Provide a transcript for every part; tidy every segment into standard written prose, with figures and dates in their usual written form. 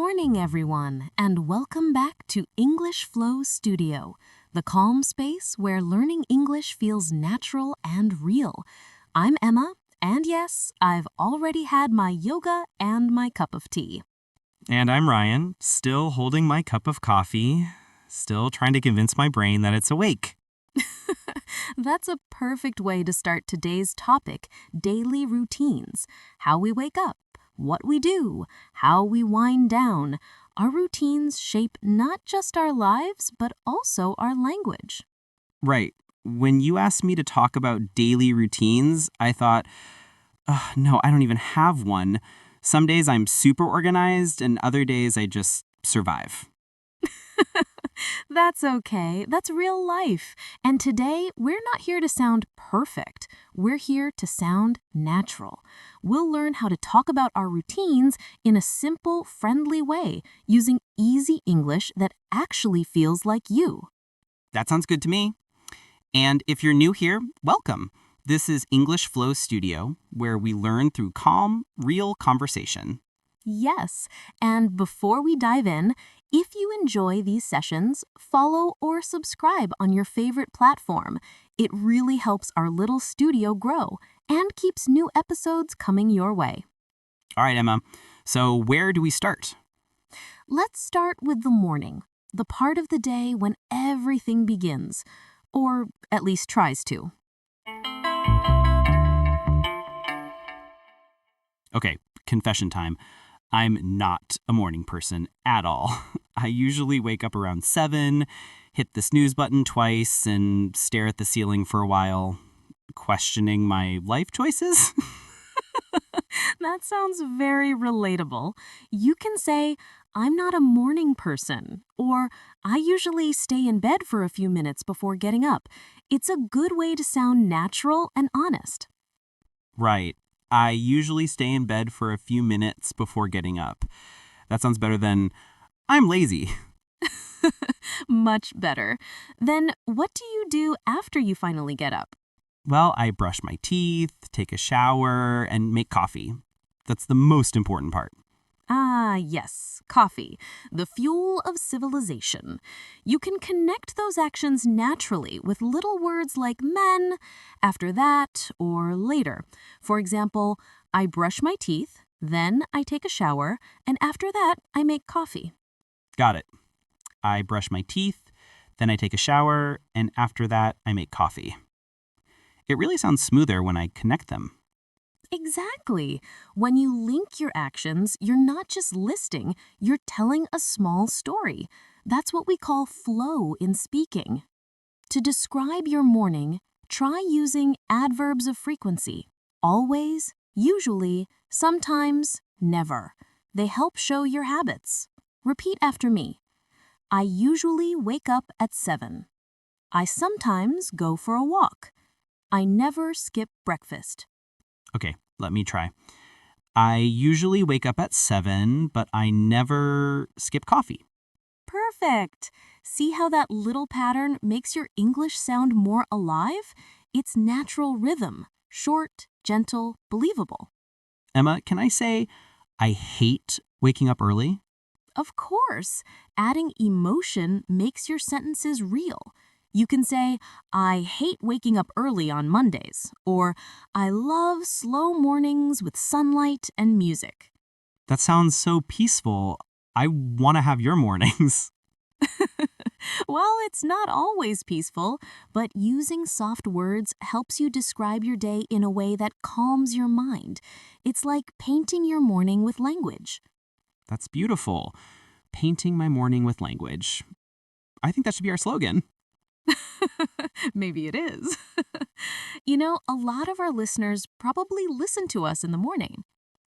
morning, everyone, and welcome back to English Flow Studio, the calm space where learning English feels natural and real. I'm Emma, and yes, I've already had my yoga and my cup of tea. And I'm Ryan, still holding my cup of coffee, still trying to convince my brain that it's awake. That's a perfect way to start today's topic, daily routines. How we wake up, what we do, how we wind down. Our routines shape not just our lives, but also our language. Right. When you asked me to talk about daily routines, I thought, no, I don't even have one. Some days I'm super organized, and other days I just survive. That's okay. That's real life. And today, we're not here to sound perfect. We're here to sound natural. We'll learn how to talk about our routines in a simple, friendly way, using easy English that actually feels like you. That sounds good to me. And if you're new here, welcome. This is English Flow Studio, where we learn through calm, real conversation. Yes, and before we dive in, if you enjoy these sessions, follow or subscribe on your favorite platform. It really helps our little studio grow and keeps new episodes coming your way. All right, Emma. So where do we start? Let's start with the morning, the part of the day when everything begins, or at least tries to. Okay, confession time. I'm not a morning person at all. I usually wake up around 7, hit the snooze button twice, and stare at the ceiling for a while, questioning my life choices. That sounds very relatable. You can say, I'm not a morning person, or I usually stay in bed for a few minutes before getting up. It's a good way to sound natural and honest. Right. I usually stay in bed for a few minutes before getting up. That sounds better than, I'm lazy. Much better. Then what do you do after you finally get up? Well, I brush my teeth, take a shower, and make coffee. That's the most important part. Ah, yes, coffee, the fuel of civilization. You can connect those actions naturally with little words like men, after that, or later. For example, I brush my teeth, then I take a shower, and after that, I make coffee. Got it. I brush my teeth, then I take a shower, and after that, I make coffee. It really sounds smoother when I connect them. Exactly. When you link your actions, you're not just listing, you're telling a small story. That's what we call flow in speaking. To describe your morning, try using adverbs of frequency. Always, usually, sometimes, never. They help show your habits. Repeat after me. I usually wake up at 7. I sometimes go for a walk. I never skip breakfast. Okay, let me try. I usually wake up at 7, but I never skip coffee. Perfect! See how that little pattern makes your English sound more alive? It's natural rhythm, short, gentle, believable. Emma, can I say I hate waking up early? Of course, adding emotion makes your sentences real. You can say, I hate waking up early on Mondays, or I love slow mornings with sunlight and music. That sounds so peaceful. I want to have your mornings. Well, it's not always peaceful, but using soft words helps you describe your day in a way that calms your mind. It's like painting your morning with language. That's beautiful. Painting my morning with language. I think that should be our slogan. Maybe it is. You know, a lot of our listeners probably listen to us in the morning.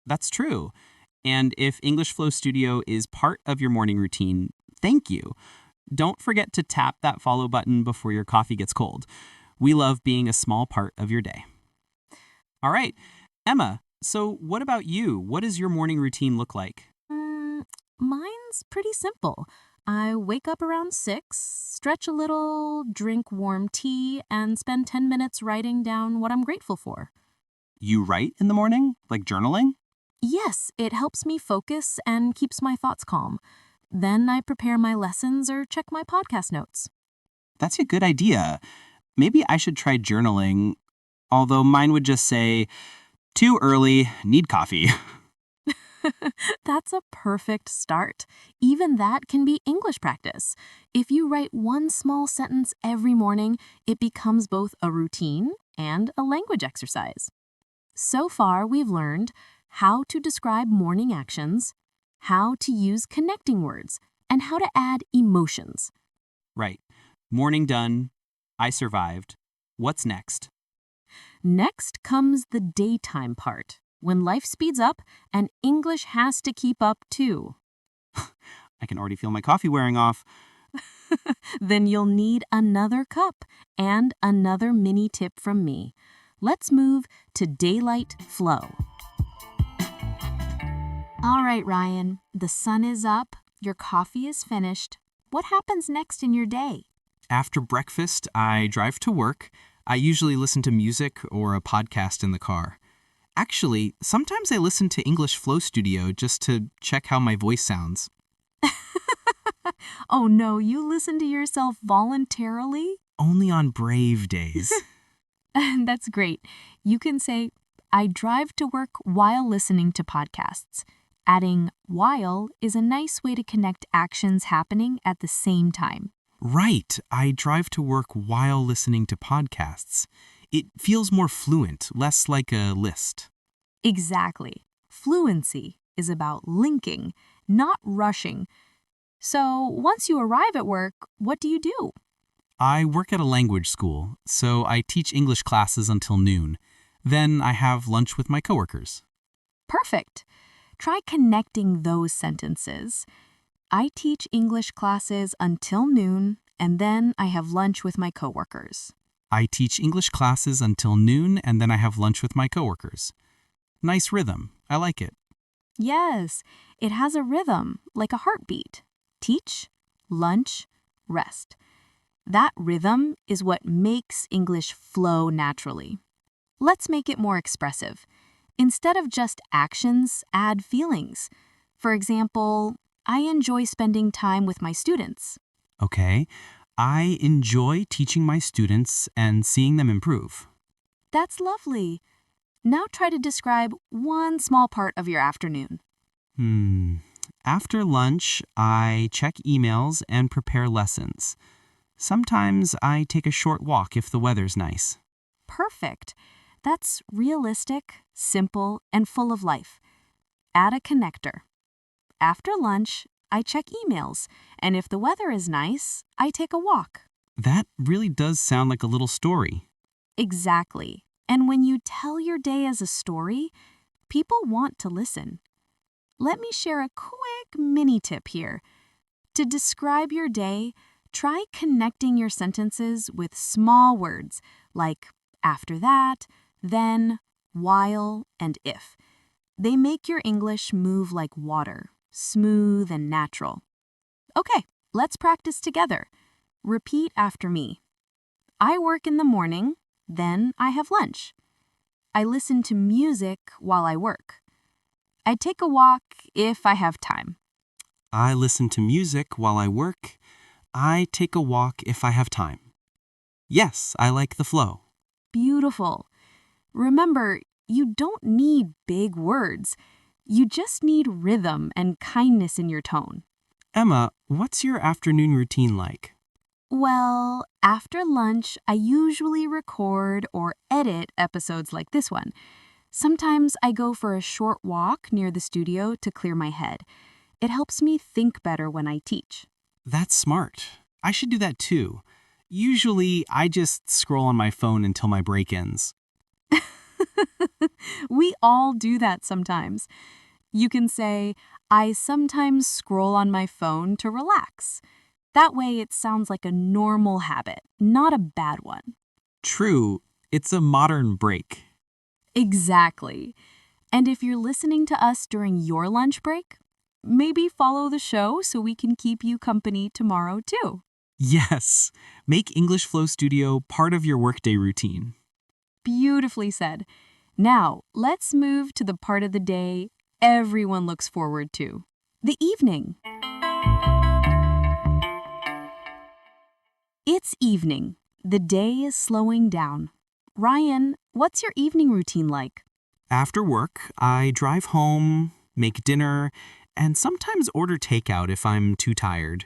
That's true. And if English Flow Studio is part of your morning routine, thank you. Don't forget to tap that follow button before your coffee gets cold. We love being a small part of your day. All right, Emma, so what about you? What does your morning routine look like? Mine's pretty simple. I wake up around 6, stretch a little, drink warm tea, and spend 10 minutes writing down what I'm grateful for. You write in the morning? Like journaling? Yes, it helps me focus and keeps my thoughts calm. Then I prepare my lessons or check my podcast notes. That's a good idea. Maybe I should try journaling, although mine would just say, too early, need coffee. That's a perfect start. Even that can be English practice. If you write one small sentence every morning, it becomes both a routine and a language exercise. So far, we've learned how to describe morning actions, how to use connecting words, and how to add emotions. Right. Morning done. I survived. What's next? Next comes the daytime part, when life speeds up and English has to keep up too. I can already feel my coffee wearing off. Then you'll need another cup and another mini tip from me. Let's move to daylight flow. All right, Ryan, the sun is up, your coffee is finished. What happens next in your day? After breakfast, I drive to work. I usually listen to music or a podcast in the car. Actually, sometimes I listen to English Flow Studio just to check how my voice sounds. Oh no, you listen to yourself voluntarily? Only on brave days. That's great. You can say, I drive to work while listening to podcasts. Adding while is a nice way to connect actions happening at the same time. Right. I drive to work while listening to podcasts. It feels more fluent, less like a list. Exactly. Fluency is about linking, not rushing. So once you arrive at work, what do you do? I work at a language school, so I teach English classes until noon. Then I have lunch with my coworkers. Perfect. Try connecting those sentences. I teach English classes until noon, and then I have lunch with my coworkers. I teach English classes until noon, and then I have lunch with my coworkers. Nice rhythm. I like it. Yes, it has a rhythm, like a heartbeat. Teach, lunch, rest. That rhythm is what makes English flow naturally. Let's make it more expressive. Instead of just actions, add feelings. For example, I enjoy spending time with my students. Okay. I enjoy teaching my students and seeing them improve. That's lovely. Now try to describe one small part of your afternoon. After lunch, I check emails and prepare lessons. Sometimes I take a short walk if the weather's nice. Perfect. That's realistic, simple, and full of life. Add a connector. After lunch, I check emails, and if the weather is nice, I take a walk. That really does sound like a little story. Exactly. And when you tell your day as a story, people want to listen. Let me share a quick mini tip here. To describe your day, try connecting your sentences with small words like after that, then, while, and if. They make your English move like water, smooth and natural. Okay, let's practice together. Repeat after me. I work in the morning, then I have lunch. I listen to music while I work. I take a walk if I have time. I listen to music while I work. I take a walk if I have time. Yes, I like the flow. Beautiful. Remember, you don't need big words. You just need rhythm and kindness in your tone. Emma, what's your afternoon routine like? Well, after lunch, I usually record or edit episodes like this one. Sometimes I go for a short walk near the studio to clear my head. It helps me think better when I teach. That's smart. I should do that too. Usually, I just scroll on my phone until my break ends. We all do that sometimes. You can say, I sometimes scroll on my phone to relax. That way it sounds like a normal habit, not a bad one. True, it's a modern break. Exactly. And if you're listening to us during your lunch break, maybe follow the show so we can keep you company tomorrow too. Yes, make English Flow Studio part of your workday routine. Beautifully said. Now, let's move to the part of the day everyone looks forward to. The evening. It's evening. The day is slowing down. Ryan, what's your evening routine like? After work, I drive home, make dinner, and sometimes order takeout if I'm too tired.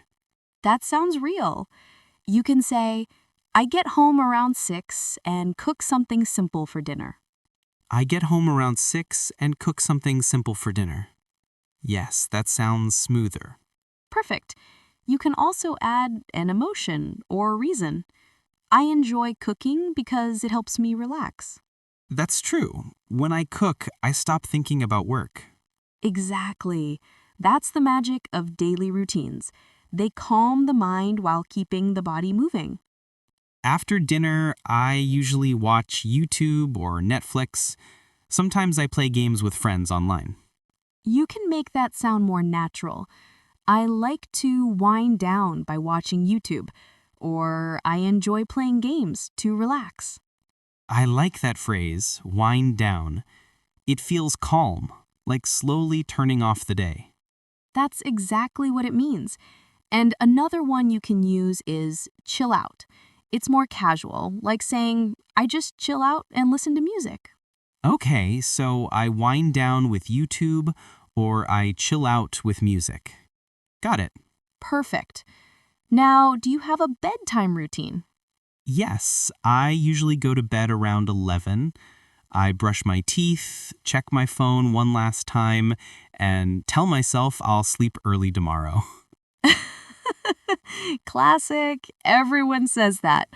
That sounds real. You can say, I get home around 6 and cook something simple for dinner. I get home around 6 and cook something simple for dinner. Yes, that sounds smoother. Perfect. You can also add an emotion or reason. I enjoy cooking because it helps me relax. That's true. When I cook, I stop thinking about work. Exactly. That's the magic of daily routines. They calm the mind while keeping the body moving. After dinner, I usually watch YouTube or Netflix. Sometimes I play games with friends online. You can make that sound more natural. I like to wind down by watching YouTube, or I enjoy playing games to relax. I like that phrase, wind down. It feels calm, like slowly turning off the day. That's exactly what it means. And another one you can use is chill out. It's more casual, like saying, I just chill out and listen to music. Okay, so I wind down with YouTube or I chill out with music. Got it. Perfect. Now, do you have a bedtime routine? Yes, I usually go to bed around 11. I brush my teeth, check my phone one last time, and tell myself I'll sleep early tomorrow. Classic. Everyone says that.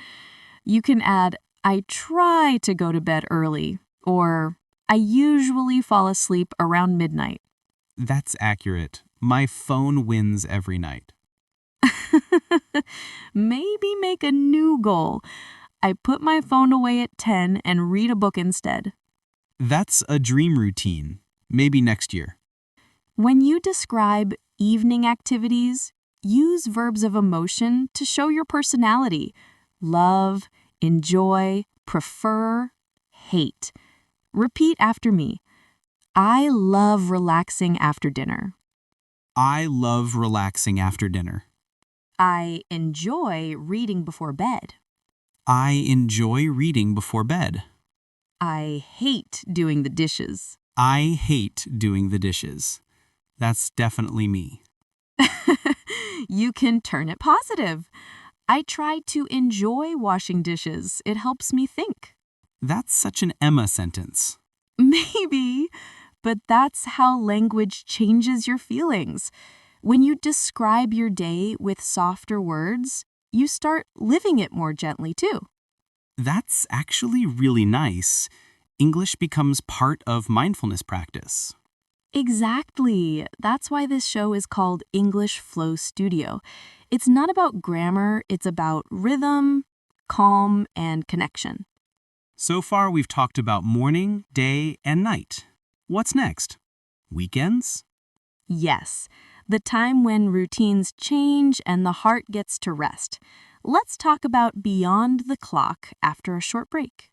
You can add, I try to go to bed early, or I usually fall asleep around midnight. That's accurate. My phone wins every night. Maybe make a new goal. I put my phone away at 10 and read a book instead. That's a dream routine. Maybe next year. When you describe evening activities, use verbs of emotion to show your personality. Love, enjoy, prefer, hate. Repeat after me. I love relaxing after dinner. I love relaxing after dinner. I enjoy reading before bed. I enjoy reading before bed. I hate doing the dishes. I hate doing the dishes. That's definitely me. You can turn it positive. I try to enjoy washing dishes. It helps me think. That's such an Emma sentence. Maybe, but that's how language changes your feelings. When you describe your day with softer words, you start living it more gently too. That's actually really nice. English becomes part of mindfulness practice. Exactly. That's why this show is called English Flow Studio. It's not about grammar, it's about rhythm, calm, and connection. So far, we've talked about morning, day, and night. What's next? Weekends? Yes, the time when routines change and the heart gets to rest. Let's talk about beyond the clock after a short break.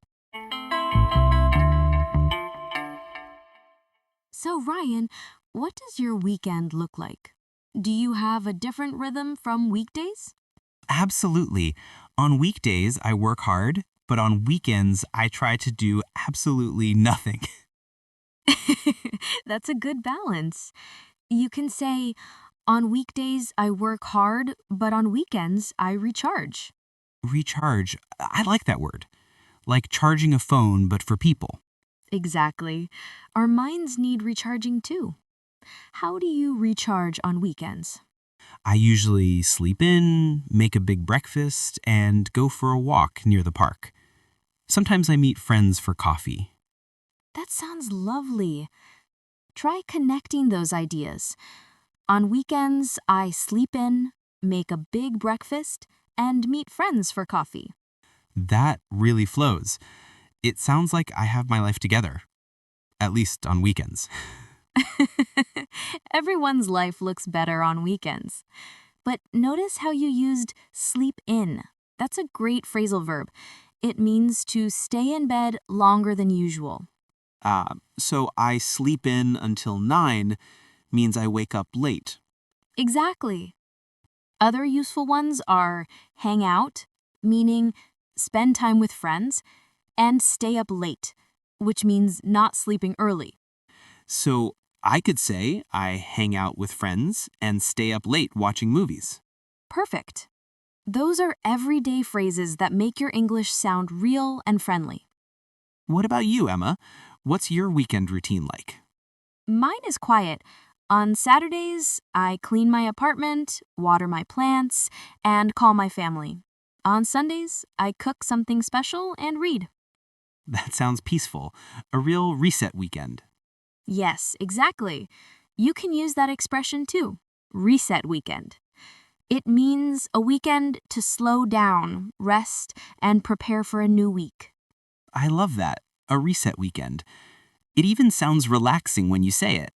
So, Ryan, what does your weekend look like? Do you have a different rhythm from weekdays? Absolutely. On weekdays, I work hard, but on weekends, I try to do absolutely nothing. That's a good balance. You can say, on weekdays I work hard, but on weekends I recharge. Recharge. I like that word. Like charging a phone, but for people. Exactly. Our minds need recharging too. How do you recharge on weekends? I usually sleep in, make a big breakfast, and go for a walk near the park. Sometimes I meet friends for coffee. That sounds lovely. Try connecting those ideas. On weekends, I sleep in, make a big breakfast, and meet friends for coffee. That really flows. It sounds like I have my life together, at least on weekends. Everyone's life looks better on weekends. But notice how you used sleep in. That's a great phrasal verb. It means to stay in bed longer than usual. So I sleep in until 9 means I wake up late. Exactly. Other useful ones are hang out, meaning spend time with friends, and stay up late, which means not sleeping early. So I could say I hang out with friends and stay up late watching movies. Perfect. Those are everyday phrases that make your English sound real and friendly. What about you, Emma? What's your weekend routine like? Mine is quiet. On Saturdays, I clean my apartment, water my plants, and call my family. On Sundays, I cook something special and read. That sounds peaceful. A real reset weekend. Yes, exactly. You can use that expression too. Reset weekend. It means a weekend to slow down, rest, and prepare for a new week. I love that. A reset weekend. It even sounds relaxing when you say it.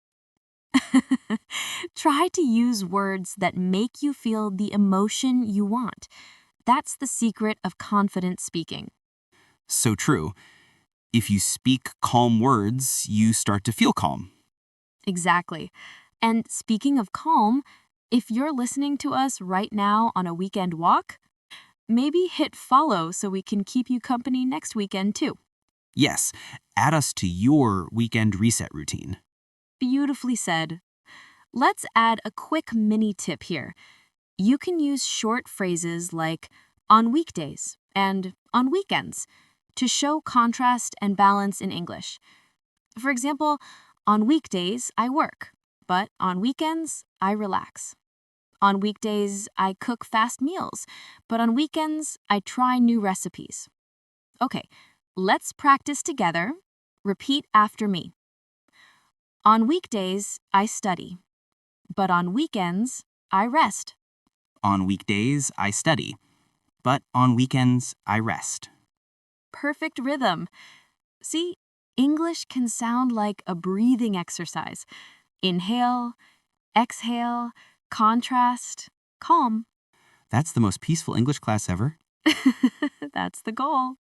Try to use words that make you feel the emotion you want. That's the secret of confident speaking. So true. If you speak calm words, you start to feel calm. Exactly. And speaking of calm, if you're listening to us right now on a weekend walk, maybe hit follow so we can keep you company next weekend too. Yes, add us to your weekend reset routine. Beautifully said. Let's add a quick mini tip here. You can use short phrases like on weekdays and on weekends to show contrast and balance in English. For example, on weekdays, I work, but on weekends, I relax. On weekdays, I cook fast meals, but on weekends, I try new recipes. Okay, let's practice together. Repeat after me. On weekdays, I study, but on weekends, I rest. On weekdays, I study, but on weekends, I rest. Perfect rhythm. See, English can sound like a breathing exercise. Inhale, exhale, contrast, calm. That's the most peaceful English class ever. That's the goal.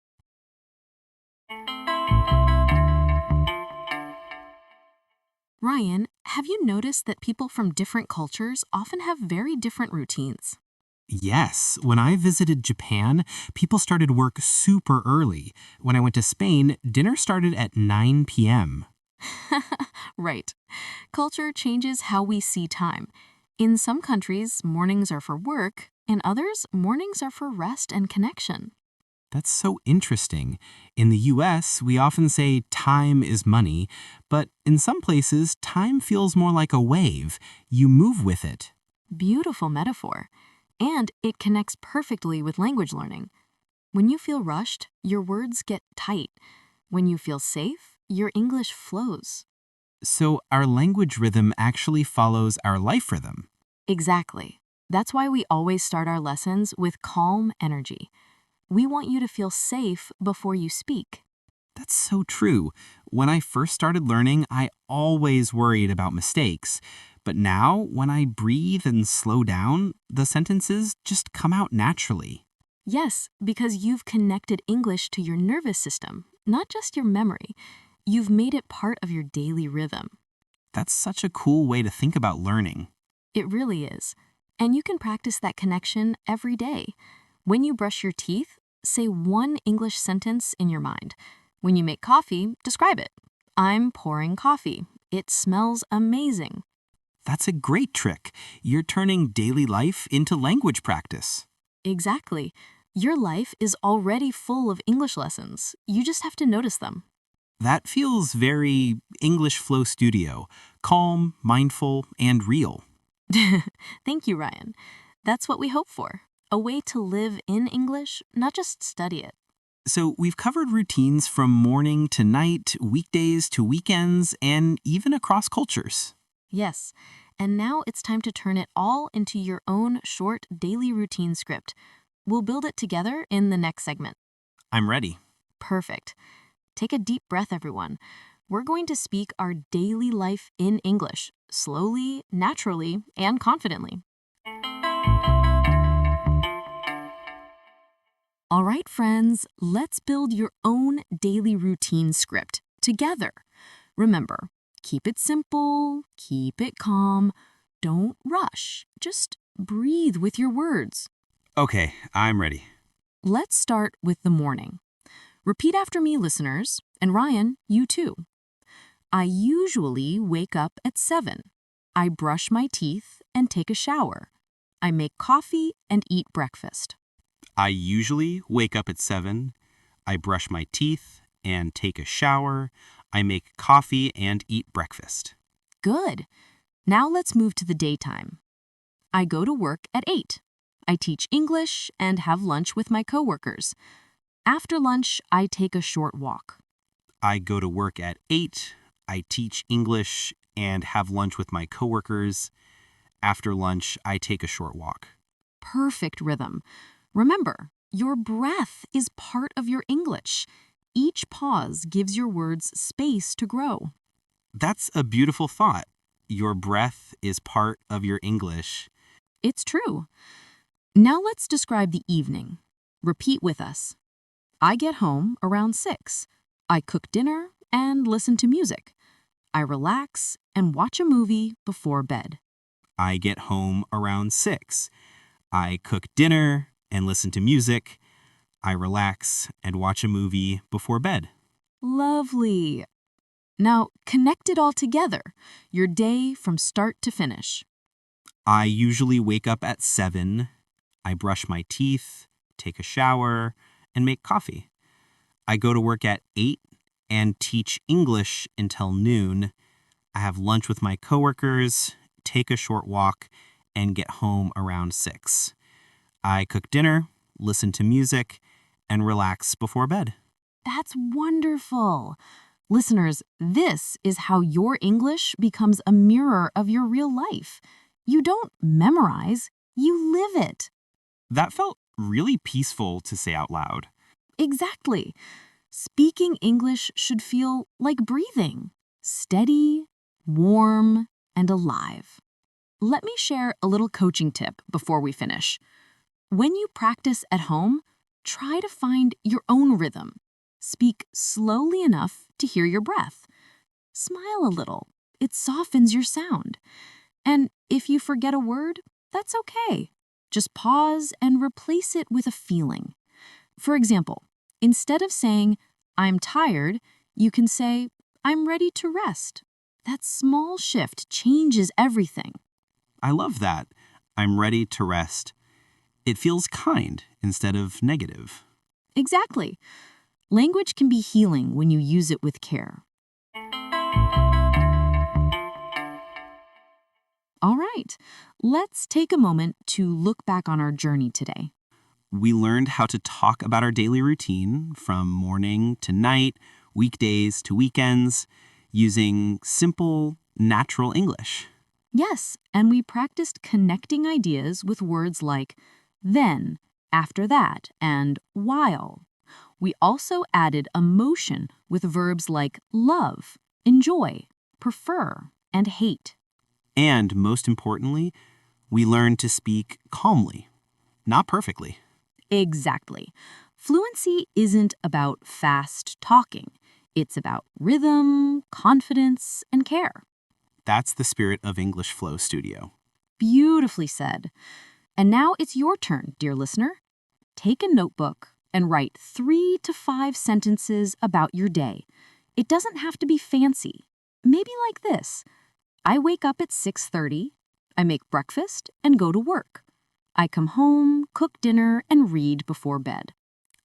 Ryan, have you noticed that people from different cultures often have very different routines? Yes, when I visited Japan, people started work super early. When I went to Spain, dinner started at 9 p.m. Right. Culture changes how we see time. In some countries, mornings are for work. In others, mornings are for rest and connection. That's so interesting. In the US, we often say time is money, but in some places, time feels more like a wave. You move with it. Beautiful metaphor. And it connects perfectly with language learning. When you feel rushed, your words get tight. When you feel safe, your English flows. So our language rhythm actually follows our life rhythm. Exactly. That's why we always start our lessons with calm energy. We want you to feel safe before you speak. That's so true. When I first started learning, I always worried about mistakes. But now, when I breathe and slow down, the sentences just come out naturally. Yes, because you've connected English to your nervous system, not just your memory. You've made it part of your daily rhythm. That's such a cool way to think about learning. It really is. And you can practice that connection every day. When you brush your teeth, say one English sentence in your mind. When you make coffee, describe it. I'm pouring coffee. It smells amazing. That's a great trick. You're turning daily life into language practice. Exactly. Your life is already full of English lessons. You just have to notice them. That feels very English Flow Studio, calm, mindful, and real. Thank you, Ryan. That's what we hope for. A way to live in English, not just study it. So we've covered routines from morning to night, weekdays to weekends, and even across cultures. Yes. And now it's time to turn it all into your own short daily routine script. We'll build it together in the next segment. I'm ready. Perfect. Take a deep breath, everyone. We're going to speak our daily life in English, slowly, naturally, and confidently. All right, friends, let's build your own daily routine script together. Remember, keep it simple, keep it calm, don't rush, just breathe with your words. Okay, I'm ready. Let's start with the morning. Repeat after me, listeners, and Ryan, you too. I usually wake up at 7. I brush my teeth and take a shower. I make coffee and eat breakfast. I usually wake up at 7. I brush my teeth and take a shower. I make coffee and eat breakfast. Good. Now let's move to the daytime. I go to work at 8. I teach English and have lunch with my coworkers. After lunch, I take a short walk. I go to work at 8. I teach English and have lunch with my coworkers. After lunch, I take a short walk. Perfect rhythm. Remember, your breath is part of your English. Each pause gives your words space to grow. That's a beautiful thought. Your breath is part of your English. It's true. Now let's describe the evening. Repeat with us. I get home around 6. I cook dinner and listen to music. I relax and watch a movie before bed. I get home around 6. I cook dinner and listen to music. I relax and watch a movie before bed. Lovely. Now connect it all together, your day from start to finish. I usually wake up at 7. I brush my teeth, take a shower, and make coffee. I go to work at 8 and teach English until noon. I have lunch with my coworkers, take a short walk, and get home around 6. I cook dinner, listen to music, and relax before bed. That's wonderful. Listeners, this is how your English becomes a mirror of your real life. You don't memorize, you live it. That felt really peaceful to say out loud. Exactly. Speaking English should feel like breathing, steady, warm, and alive. Let me share a little coaching tip before we finish. When you practice at home, try to find your own rhythm. Speak slowly enough to hear your breath. Smile a little. It softens your sound. And if you forget a word, that's okay. Just pause and replace it with a feeling. For example, instead of saying, I'm tired, you can say, I'm ready to rest. That small shift changes everything. I love that. I'm ready to rest. It feels kind instead of negative. Exactly. Language can be healing when you use it with care. All right, let's take a moment to look back on our journey today. We learned how to talk about our daily routine from morning to night, weekdays to weekends, using simple, natural English. Yes, and we practiced connecting ideas with words like then, after that, and while. We also added emotion with verbs like love, enjoy, prefer, and hate. And most importantly, we learned to speak calmly, not perfectly. Exactly. Fluency isn't about fast talking. It's about rhythm, confidence, and care. That's the spirit of English Flow Studio. Beautifully said. And now it's your turn, dear listener. Take a notebook and write 3 to 5 sentences about your day. It doesn't have to be fancy. Maybe like this. I wake up at 6:30. I make breakfast and go to work. I come home, cook dinner, and read before bed.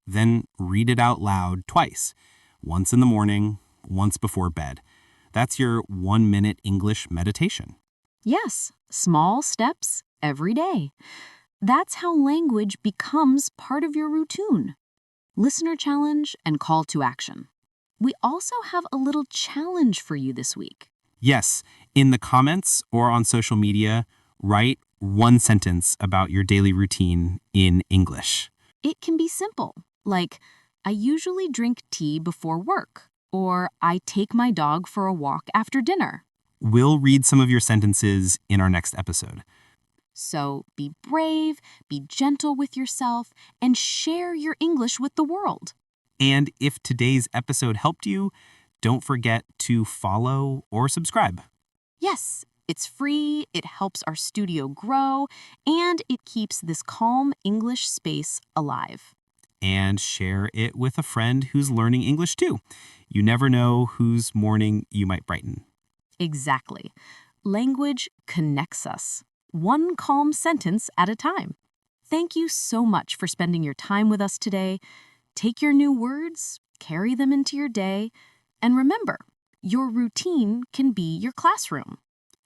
Then read it out loud twice, once in the morning, once before bed. That's your 1-minute English meditation. Yes, small steps every day. That's how language becomes part of your routine. Listener challenge and call to action. We also have a little challenge for you this week. Yes, in the comments or on social media, write 1 sentence about your daily routine in English. It can be simple, like, I usually drink tea before work, or I take my dog for a walk after dinner. We'll read some of your sentences in our next episode. So be brave, be gentle with yourself, and share your English with the world. And if today's episode helped you, Don't forget to follow or subscribe. Yes, it's free, it helps our studio grow, and it keeps this calm English space alive. And share it with a friend who's learning English too. You never know whose morning you might brighten. Exactly. Language connects us, one calm sentence at a time. Thank you so much for spending your time with us today. Take your new words, carry them into your day, and remember, your routine can be your classroom.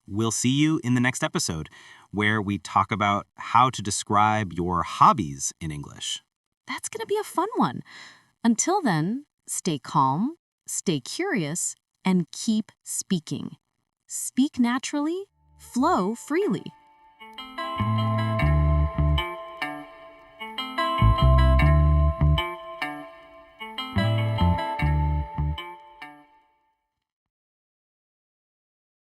We'll see you in the next episode, where we talk about how to describe your hobbies in English. That's going to be a fun one. Until then, stay calm, stay curious, and keep speaking. Speak naturally, flow freely.